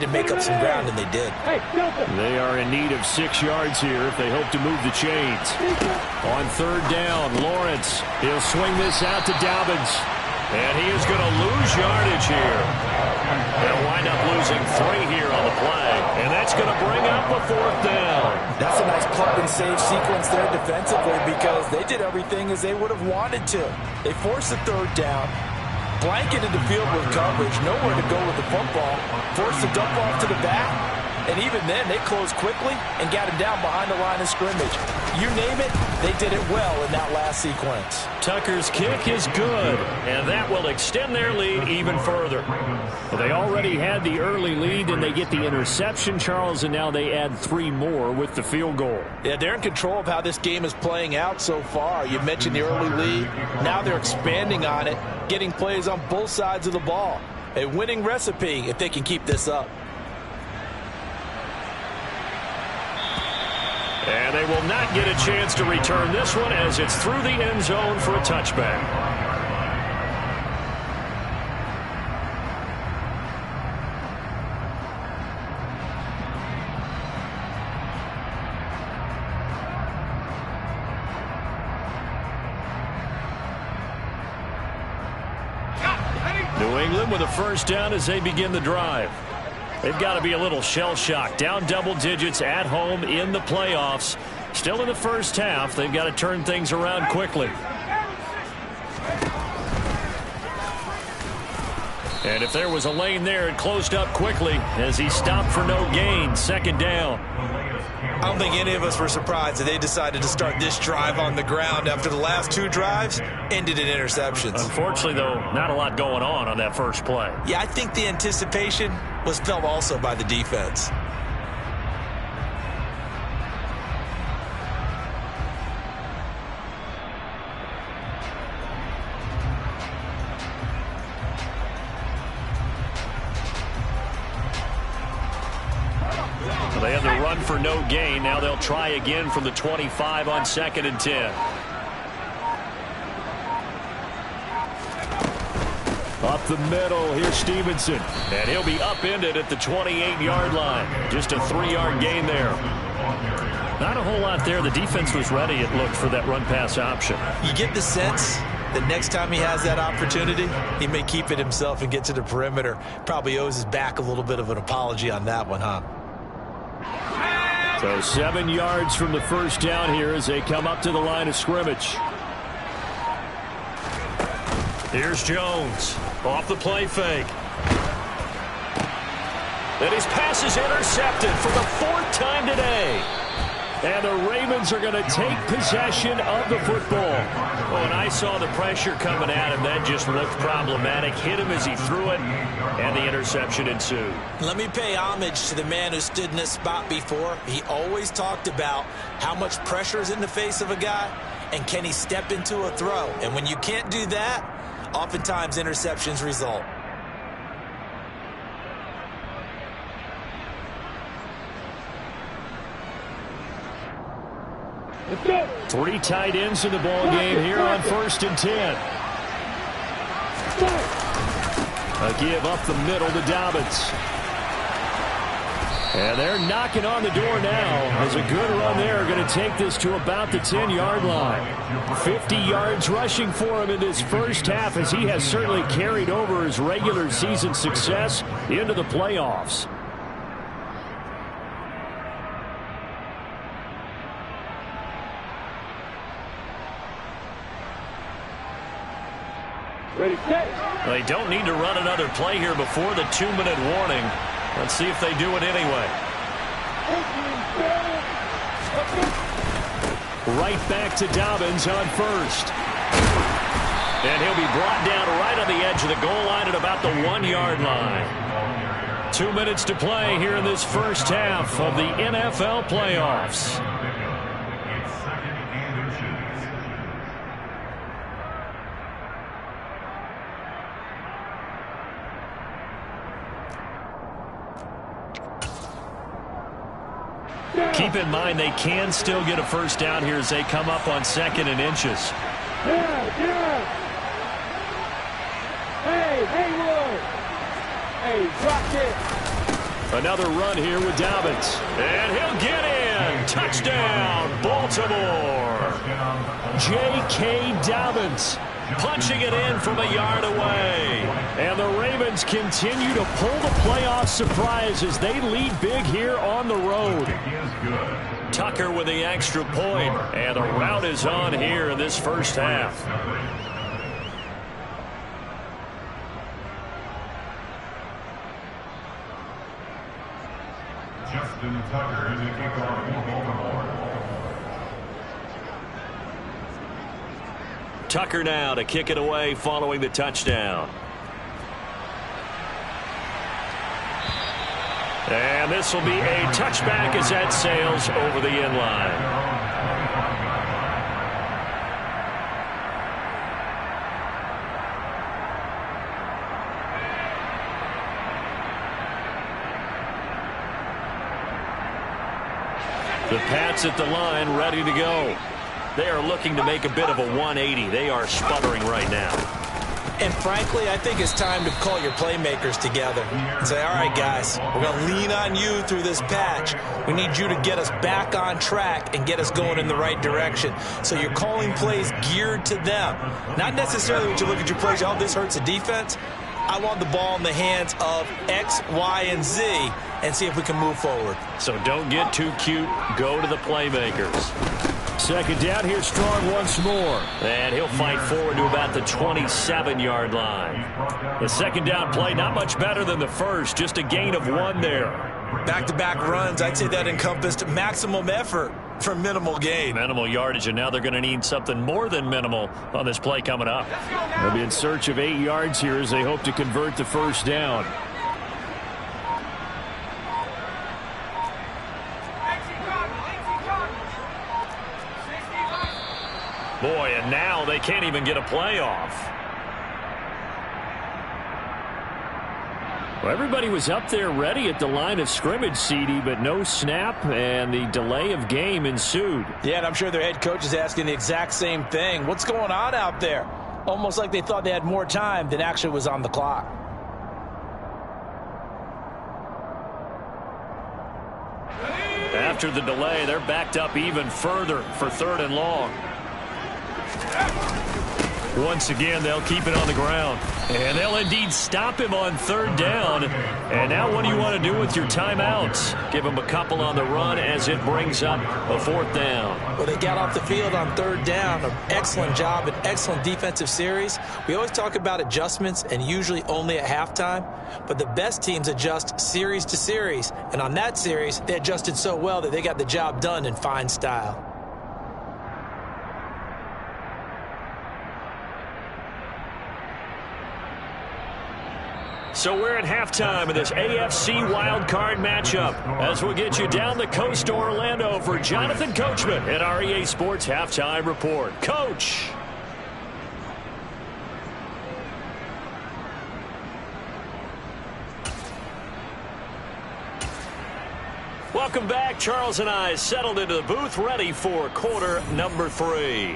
to make up some ground, and they did. They are in need of 6 yards here if they hope to move the chains. On third down, Lawrence. He'll swing this out to Dobbins. And he is going to lose yardage here. They'll wind up losing 3 here on the play. And that's going to bring up a 4th down. That's a nice plug and save sequence there defensively because they did everything as they would have wanted to. They forced the 3rd down, blanketed the field with coverage, nowhere to go with the football, forced the dump off to the back, and even then they closed quickly and got him down behind the line of scrimmage. You name it, they did it well in that last sequence. Tucker's kick is good, and that will extend their lead even further. Well, they already had the early lead, and they get the interception, Charles, and now they add 3 more with the field goal. Yeah, they're in control of how this game is playing out so far. You mentioned the early lead. Now they're expanding on it, getting plays on both sides of the ball. A winning recipe if they can keep this up. And they will not get a chance to return this one as it's through the end zone for a touchback. New England with a 1st down as they begin the drive. They've got to be a little shell-shocked. Down double digits at home in the playoffs. Still in the first half. They've got to turn things around quickly. And if there was a lane there, it closed up quickly as he stopped for no gain. 2nd down. I don't think any of us were surprised that they decided to start this drive on the ground after the last 2 drives ended in interceptions. Unfortunately, though, not a lot going on that first play. Yeah, I think the anticipation was felt also by the defense. They had the run for no gain. Now they'll try again from the 25 on 2nd and 10. Up the middle, here's Stevenson. And he'll be upended at the 28-yard line. Just a 3-yard gain there. Not a whole lot there. The defense was ready, it looked, for that run-pass option. You get the sense that next time he has that opportunity, he may keep it himself and get to the perimeter. Probably owes his back a little bit of an apology on that one, huh? So 7 yards from the 1st down here as they come up to the line of scrimmage. Here's Jones off the play fake. And his pass is intercepted for the 4th time today. And the Ravens are going to take possession of the football. Oh, and I saw the pressure coming at him. That just looked problematic. Hit him as he threw it, and the interception ensued. Let me pay homage to the man who stood in this spot before. He always talked about how much pressure is in the face of a guy, and can he step into a throw. And when you can't do that, oftentimes interceptions result. Let's go. 3 tight ends in the ball game here on 1st and 10. A give up the middle to Dobbins. And they're knocking on the door now as a good run there going to take this to about the 10-yard line. 50 yards rushing for him in this first half as he has certainly carried over his regular season success into the playoffs. Ready, set. They don't need to run another play here before the 2-minute warning. Let's see if they do it anyway. Right back to Dobbins on 1st. And he'll be brought down right on the edge of the goal line at about the 1-yard line. 2 minutes to play here in this first half of the NFL playoffs. Keep in mind they can still get a first down here as they come up on 2nd and inches. Yeah. Hey, Haywood. Hey, drop it. Another run here with Dobbins. And he'll get in. Touchdown, Baltimore. J.K. Dobbins punching it in from a yard away. And the Ravens continue to pull the playoff surprise as they lead big here on the road. Tucker with the extra point. And the rout is on here in this first half. Justin Tucker is a kickoff for Baltimore. Tucker now to kick it away following the touchdown. And this will be a touchback as that sails over the end line. The Pats at the line, ready to go. They are looking to make a bit of a 180. They are sputtering right now. And frankly, I think it's time to call your playmakers together and say, all right, guys, we're going to lean on you through this patch. We need you to get us back on track and get us going in the right direction. So you're calling plays geared to them. Not necessarily when you look at your plays, oh, this hurts the defense. I want the ball in the hands of X, Y, and Z and see if we can move forward. So don't get too cute. Go to the playmakers. Second down here, Strong once more. And he'll fight forward to about the 27-yard line. The second down play, not much better than the first. Just a gain of 1 there. Back-to-back runs, I'd say that encompassed maximum effort for minimal gain. Minimal yardage, and now they're going to need something more than minimal on this play coming up. They'll be in search of 8 yards here as they hope to convert the first down. Boy, and now they can't even get a play off. Well, everybody was up there ready at the line of scrimmage, CD, but no snap, and the delay of game ensued. Yeah, and I'm sure their head coach is asking the exact same thing. What's going on out there? Almost like they thought they had more time than actually was on the clock. After the delay, they're backed up even further for 3rd and long. Once again, they'll keep it on the ground. And they'll indeed stop him on 3rd down. And now what do you want to do with your timeouts? Give him a couple on the run as it brings up a 4th down. Well, they got off the field on 3rd down. An excellent job, an excellent defensive series. We always talk about adjustments and usually only at halftime. But the best teams adjust series to series. And on that series, they adjusted so well that they got the job done in fine style. So we're at halftime of this AFC wildcard matchup as we'll get you down the coast to Orlando for Jonathan Coachman at our EA Sports Halftime Report. Coach. Welcome back. Charles and I settled into the booth ready for quarter number 3.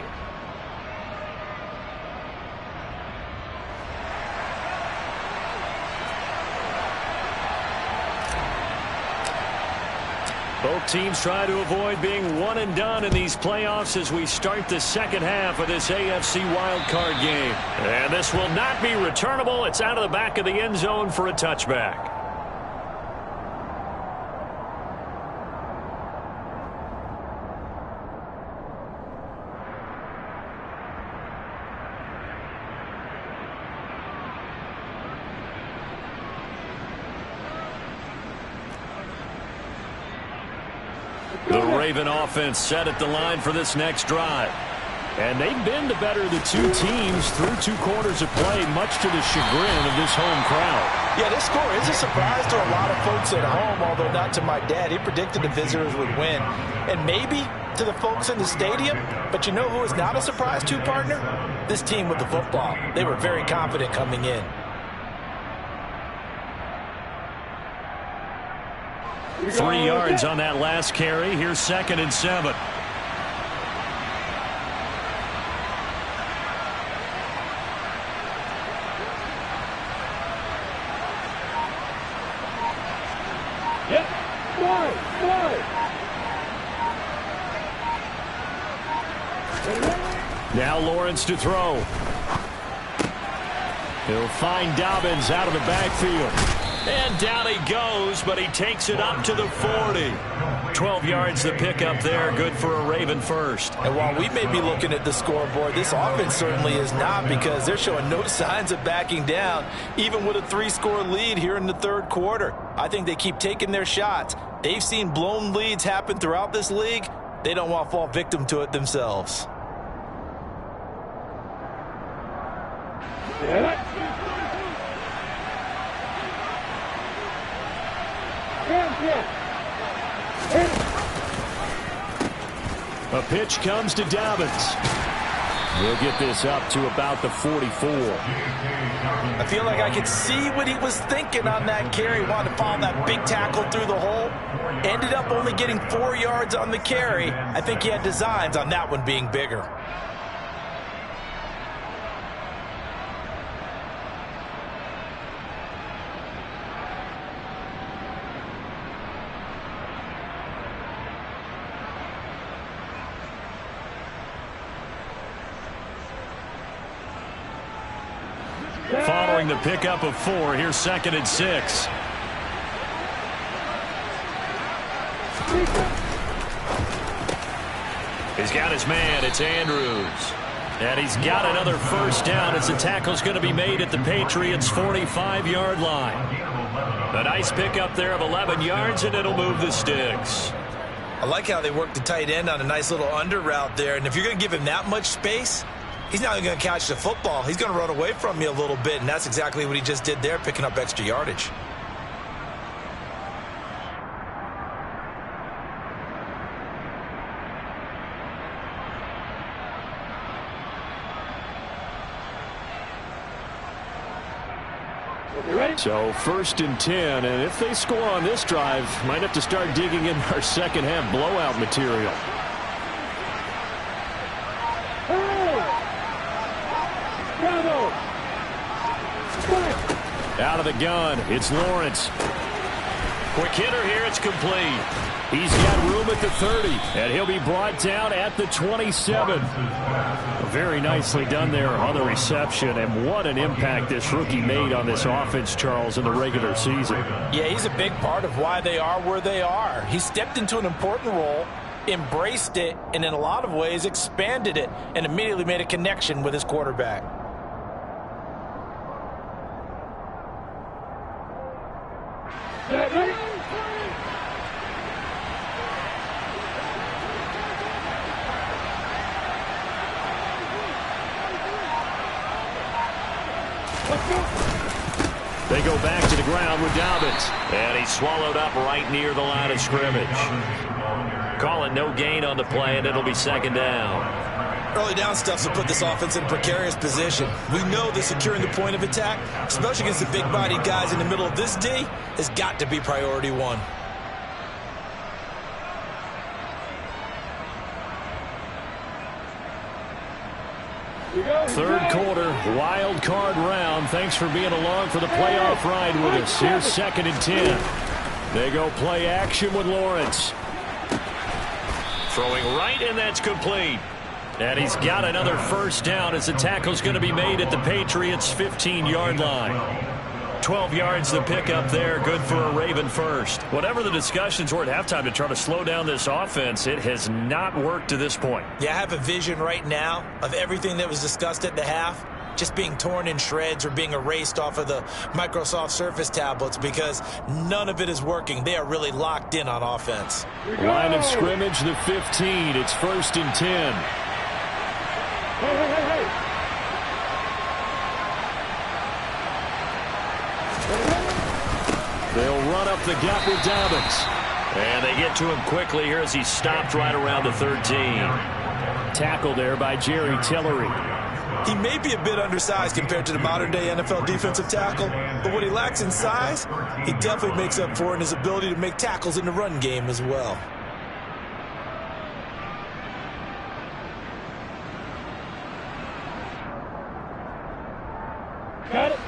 Both teams try to avoid being one and done in these playoffs as we start the second half of this AFC wildcard game. And this will not be returnable. It's out of the back of the end zone for a touchback. The Raven offense set at the line for this next drive. And they've been the better of the two teams through 2 quarters of play, much to the chagrin of this home crowd. Yeah, this score is a surprise to a lot of folks at home, although not to my dad. He predicted the visitors would win. And maybe to the folks in the stadium, but you know who is not a surprise to, partner? This team with the football. They were very confident coming in. Three yards on that last carry. Here's 2nd and 7. Yep. Slide. Now Lawrence to throw. He'll find Dobbins out of the backfield. And down he goes, but he takes it up to the 40. 12 yards the pickup there, good for a Raven first. And while we may be looking at the scoreboard, this offense certainly is not, because they're showing no signs of backing down, even with a 3-score lead here in the third quarter. I think they keep taking their shots. They've seen blown leads happen throughout this league. They don't want to fall victim to it themselves. A pitch comes to Dobbins. We'll get this up to about the 44. I feel like I could see what he was thinking on that carry. Wanted to follow that big tackle through the hole. Ended up only getting 4 yards on the carry. I think he had designs on that one being bigger. Following the pickup of 4, here's 2nd and 6. He's got his man. It's Andrews. And he's got another first down as the tackle's going to be made at the Patriots' 45-yard line. A nice pickup there of 11 yards, and it'll move the sticks. I like how they worked the tight end on a nice little under route there. And if you're going to give him that much space, he's not going to catch the football. He's going to run away from you a little bit, and that's exactly what he just did there, picking up extra yardage. So 1st and 10, and if they score on this drive, might have to start digging in our second half blowout material. Out of the gun, it's Lawrence. Quick hitter here, it's complete. He's got room at the 30, and he'll be brought down at the 27. Very nicely done there on the reception, and what an impact this rookie made on this offense, Charles, in the regular season. Yeah, he's a big part of why they are where they are. He stepped into an important role, embraced it, and in a lot of ways expanded it, and immediately made a connection with his quarterback. They go back to the ground with Dobbins. And he's swallowed up right near the line of scrimmage. Calling no gain on the play, and it'll be 2nd down. Early down stuff will put this offense in a precarious position. We know that securing the point of attack, especially against the big-bodied guys in the middle of this D, has got to be priority 1. Third quarter, wild card round. Thanks for being along for the playoff ride with us. Here's 2nd and 10. They go play action with Lawrence. Throwing right, and that's complete. And he's got another first down as the tackle's going to be made at the Patriots' 15-yard line. 12 yards the pickup there, good for a Raven first. Whatever the discussions were at halftime to try to slow down this offense, it has not worked to this point. Yeah, I have a vision right now of everything that was discussed at the half just being torn in shreds or being erased off of the Microsoft Surface tablets, because none of it is working. They are really locked in on offense. Line of scrimmage, the 15. It's 1st and 10. Hey. They'll run up the gut with Dobbins. And they get to him quickly here as he stopped right around the 13. Tackle there by Jerry Tillery. He may be a bit undersized compared to the modern-day NFL defensive tackle, but what he lacks in size, he definitely makes up for in his ability to make tackles in the run game as well.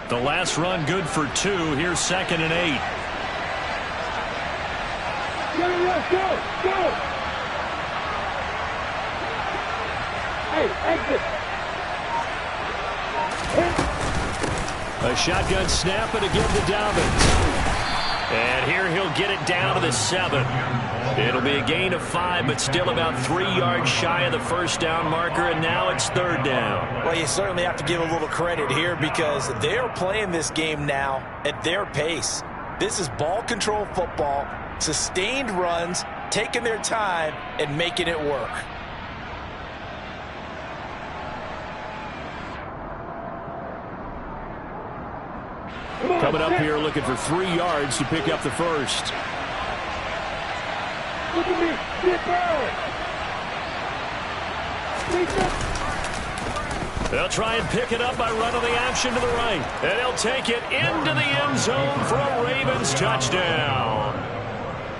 The last run good for 2. Here's 2nd and 8. Let's go! Go! Hey, exit! A shotgun snap, and again to Dobbins. And here he'll get it down to the 7. It'll be a gain of 5, but still about 3 yards shy of the first down marker, and now it's third down. Well, you certainly have to give a little credit here because they're playing this game now at their pace. This is ball control football, sustained runs, taking their time, and making it work. Coming up here looking for 3 yards to pick up the first. Look at me! Get down! They'll try and pick it up by running the option to the right. And he'll take it into the end zone for a Ravens touchdown.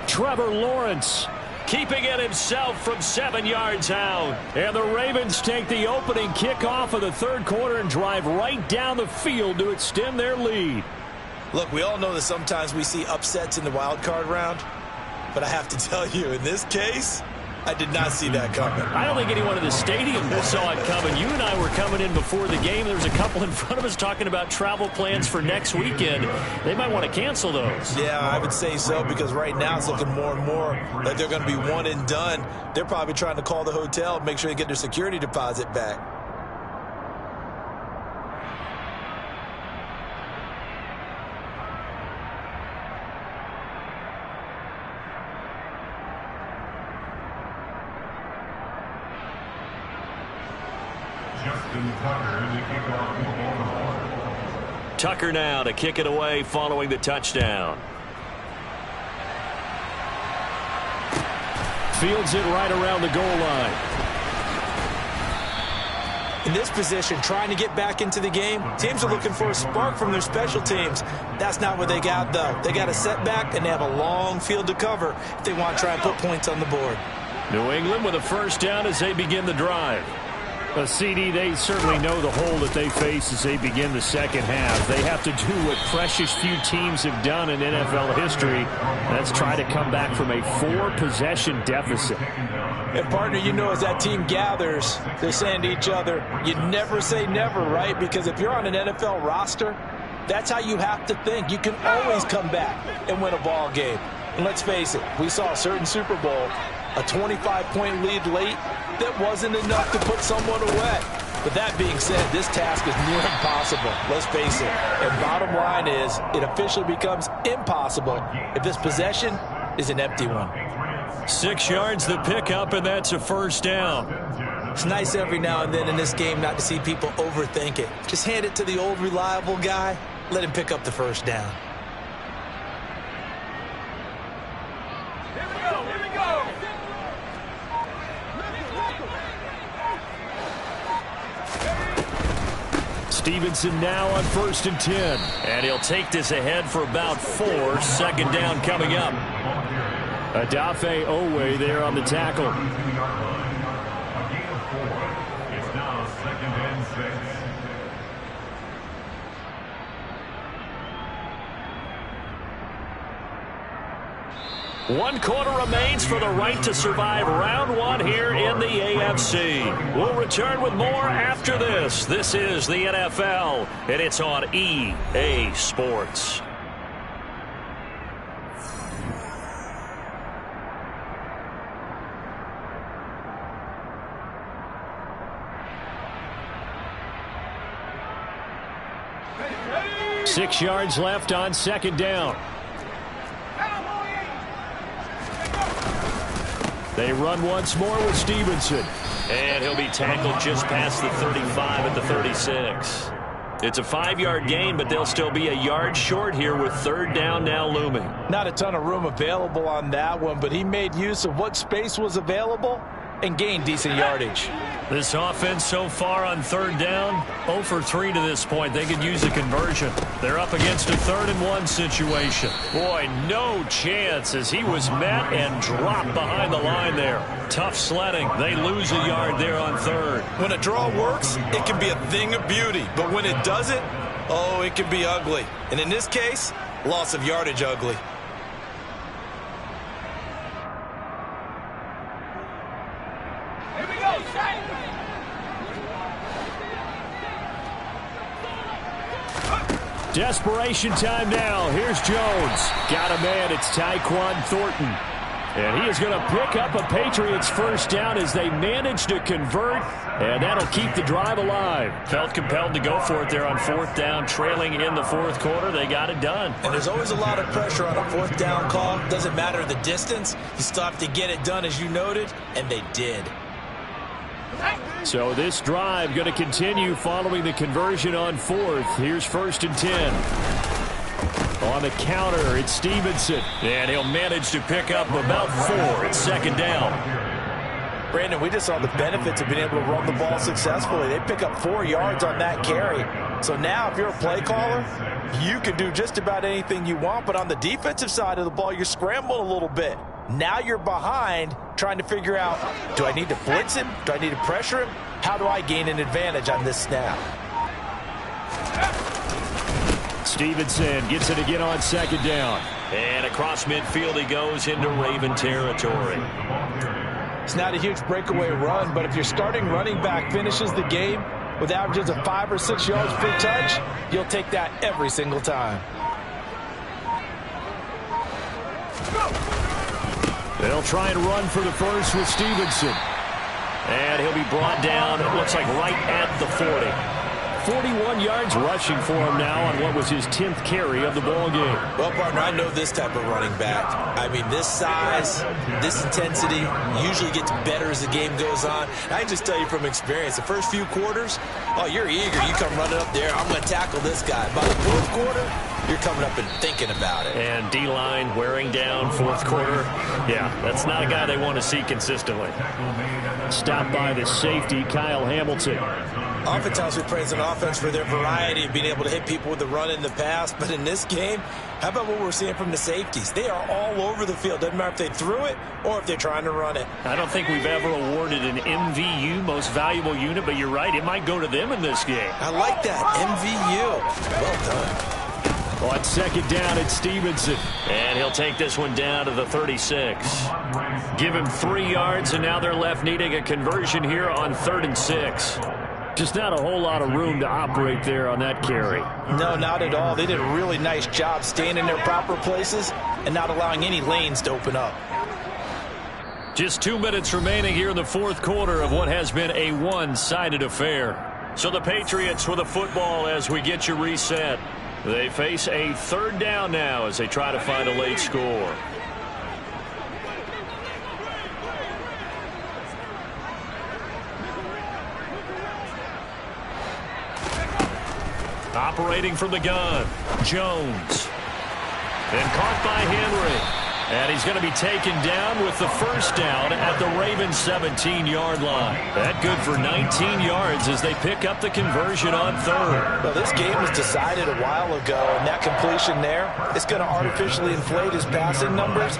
Trevor Lawrence keeping it himself from 7 yards out. And the Ravens take the opening kickoff of the third quarter and drive right down the field to extend their lead. Look, we all know that sometimes we see upsets in the wild card round, but I have to tell you, in this case, I did not see that coming. I don't think anyone in the stadium saw it coming. You and I were coming in before the game. There was a couple in front of us talking about travel plans for next weekend. They might want to cancel those. Yeah, I would say so, because right now it's looking more and more like they're going to be one and done. They're probably trying to call the hotel and make sure they get their security deposit back. Tucker now to kick it away following the touchdown. Fields it right around the goal line. In this position, trying to get back into the game, teams are looking for a spark from their special teams. That's not what they got, though. They got a setback, and they have a long field to cover if they want to try and put points on the board. New England with a first down as they begin the drive. A CD, they certainly know the hole that they face as they begin the second half. They have to do what precious few teams have done in NFL history. That's try to come back from a 4-possession deficit. And, partner, you know as that team gathers, they're saying to each other, you never say never, right? Because if you're on an NFL roster, that's how you have to think. You can always come back and win a ball game. And let's face it, we saw a certain Super Bowl, a 25-point lead late, that wasn't enough to put someone away. But that being said, this task is near impossible. Let's face it. And bottom line is, it officially becomes impossible if this possession is an empty one. 6 yards the pickup, and that's a first down. It's nice every now and then in this game not to see people overthink it. Just hand it to the old reliable guy. Let him pick up the first down. Stevenson now on 1st and 10. And he'll take this ahead for about 4. Second down coming up. Adafe Owe there on the tackle. It's now 2nd and 6. One quarter remains for the right to survive round 1 here in the AFC. We'll return with more after this. This is the NFL, and it's on EA Sports. Ready? 6 yards left on second down. They run once more with Stevenson. And he'll be tackled just past the 35 at the 36. It's a 5-yard gain, but they'll still be a yard short here with third down now looming. Not a ton of room available on that one, but he made use of what space was available and gained decent yardage. This offense so far on third down, 0 for 3 to this point. They could use a conversion. They're up against a 3rd and 1 situation. Boy, no chance as he was met and dropped behind the line there. Tough sledding. They lose a yard there on 3rd. When a draw works, it can be a thing of beauty. But when it doesn't, oh, it can be ugly. And in this case, loss of yardage ugly. Desperation time now. Here's Jones. Got a man. It's Tyquan Thornton. And he is going to pick up a Patriots first down as they manage to convert, and that'll keep the drive alive. Felt compelled to go for it there on fourth down, trailing in the fourth quarter. They got it done. And there's always a lot of pressure on a fourth down call. Doesn't matter the distance. You still have to get it done, as you noted, and they did. So this drive going to continue following the conversion on fourth. Here's 1st and 10. On the counter, it's Stevenson. And he'll manage to pick up about 4. It's 2nd down. Brandon, we just saw the benefits of being able to run the ball successfully. They pick up 4 yards on that carry. So now if you're a play caller, you can do just about anything you want. But on the defensive side of the ball, you're scrambling a little bit. Now you're behind trying to figure out, do I need to blitz him? Do I need to pressure him? How do I gain an advantage on this snap? Stevenson gets it again on 2nd down. And across midfield he goes into Raven territory. It's not a huge breakaway run, but if your starting running back finishes the game with averages of 5 or 6 yards per touch, you'll take that every single time. They'll try and run for the first with Stevenson. And he'll be brought down, it looks like right at the 40. 41 yards rushing for him now on what was his 10th carry of the ball game. Well, partner, I know this type of running back. I mean, this size, this intensity usually gets better as the game goes on. I can just tell you from experience, the first few quarters, oh, you're eager. You come running up there, I'm going to tackle this guy. By the fourth quarter, you're coming up and thinking about it. And D-line wearing down fourth quarter. Yeah, that's not a guy they want to see consistently. Stopped by the safety, Kyle Hamilton. Oftentimes we praise an offense for their variety of being able to hit people with the run in the pass. But in this game, how about what we're seeing from the safeties? They are all over the field. Doesn't matter if they threw it or if they're trying to run it. I don't think we've ever awarded an MVU, most valuable unit, but you're right, it might go to them in this game. I like that, MVU. Well done. On 2nd down, it's Stevenson. And he'll take this one down to the 36. Give him 3 yards, and now they're left needing a conversion here on 3rd and 6. Just not a whole lot of room to operate there on that carry. No, not at all. They did a really nice job staying in their proper places and not allowing any lanes to open up. Just 2 minutes remaining here in the fourth quarter of what has been a one-sided affair. So the Patriots with a football as we get you reset. They face a 3rd down now as they try to find a late score. Operating from the gun, Jones. And caught by Henry. And he's going to be taken down with the first down at the Ravens' 17-yard line. That good for 19 yards as they pick up the conversion on 3rd. Well, this game was decided a while ago, and that completion there, it's going to artificially inflate his passing numbers.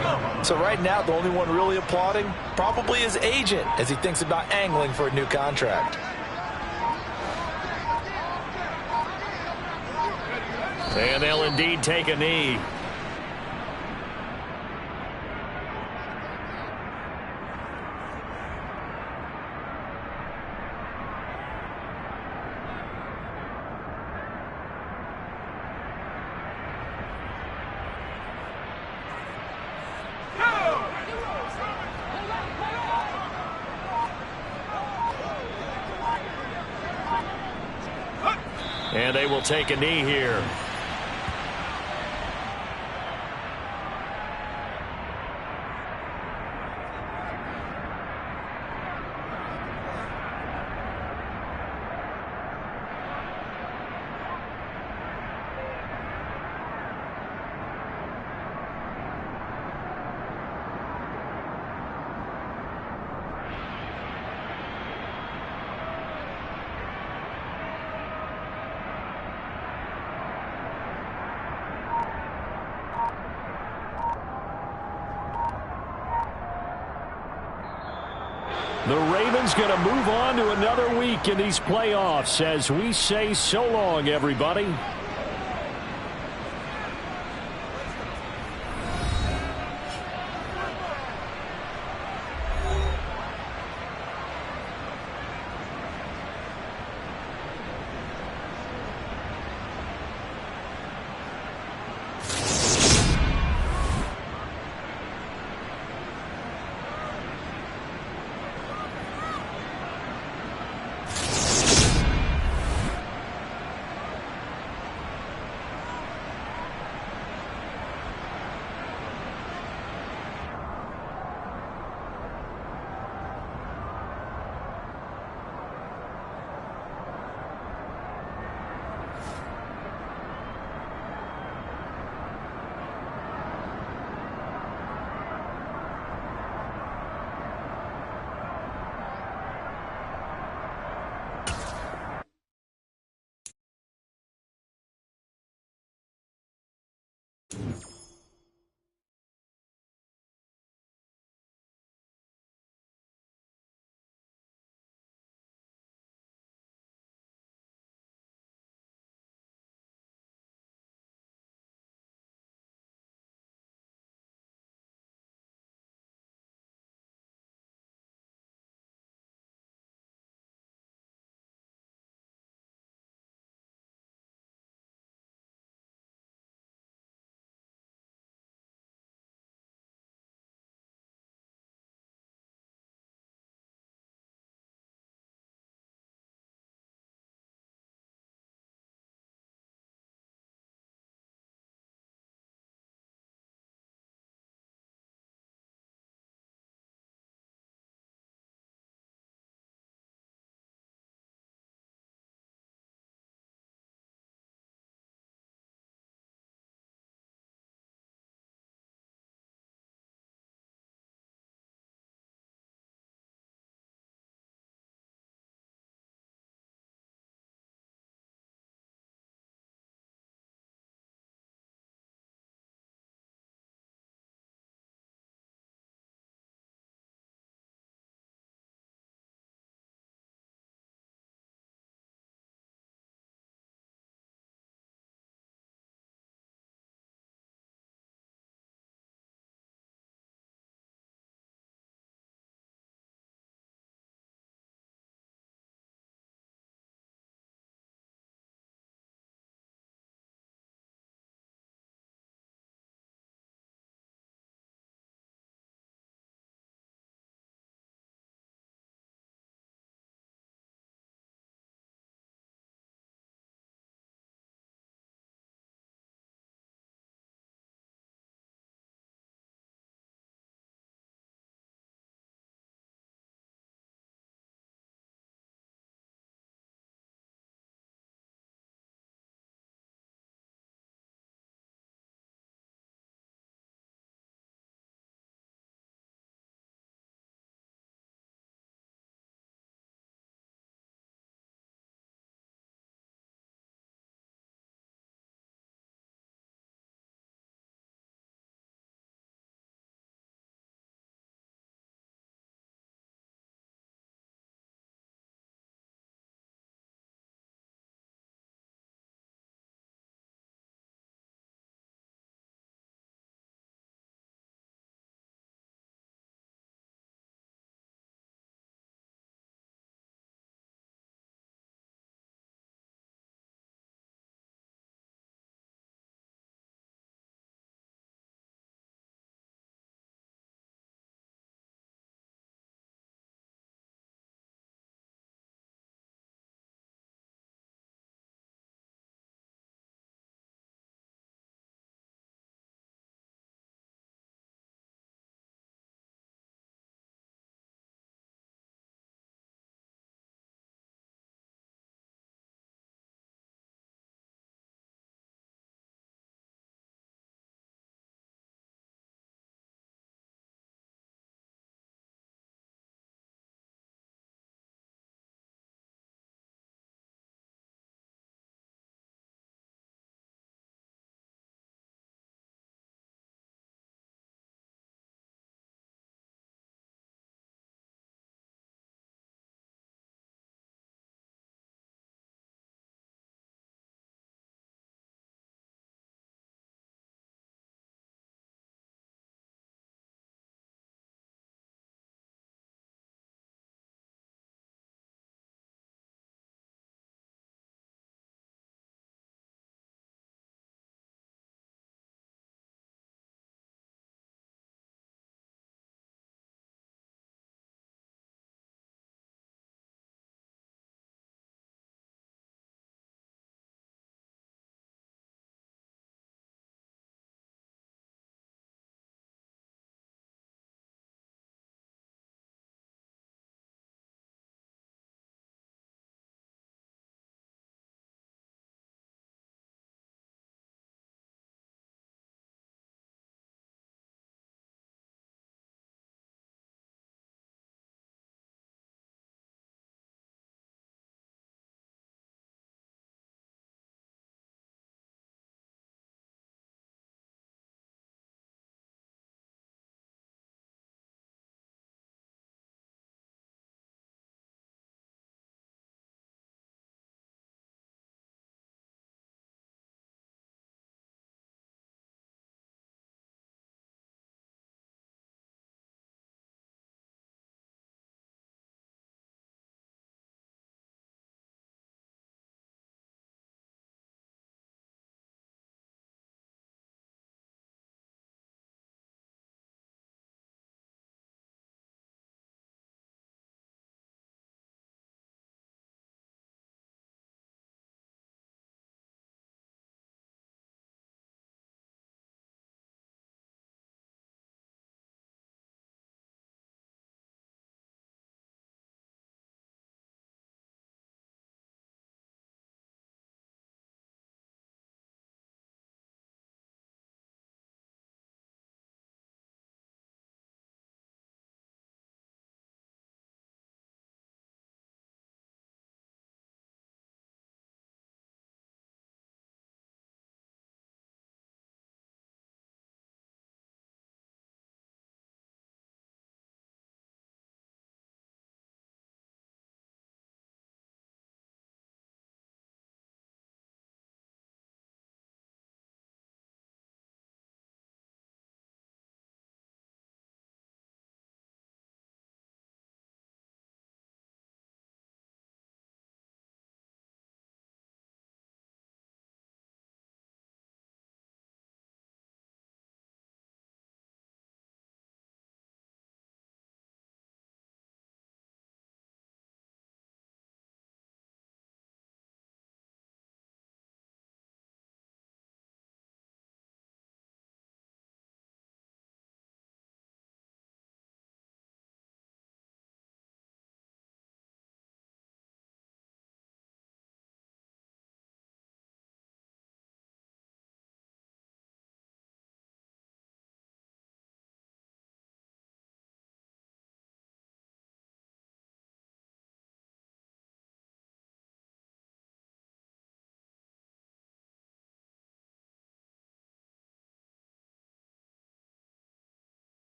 So right now, the only one really applauding probably his agent as he thinks about angling for a new contract. And they'll indeed take a knee. And they will take a knee here. The Ravens going to move on to another week in these playoffs as we say so long, everybody.